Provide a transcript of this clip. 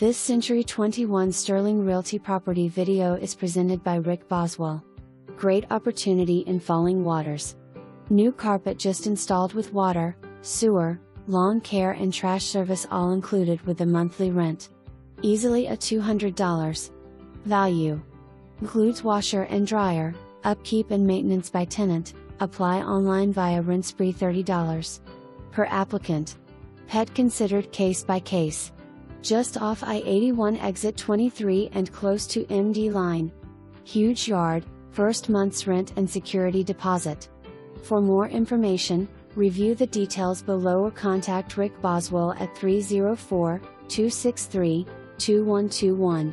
This Century 21 Sterling Realty property video is presented by Rick Boswell. Great opportunity in falling waters. New carpet just installed with water, sewer, lawn care and trash service all included with the monthly rent. Easily a $200 value. Includes washer and dryer, upkeep and maintenance by tenant. Apply online via Rentspree. $30 per applicant. Pet considered case by case. Just off I-81 exit 23 and close to MD line. Huge yard, first month's rent and security deposit. For more information, review the details below or contact Rick Boswell at 304-263-2121.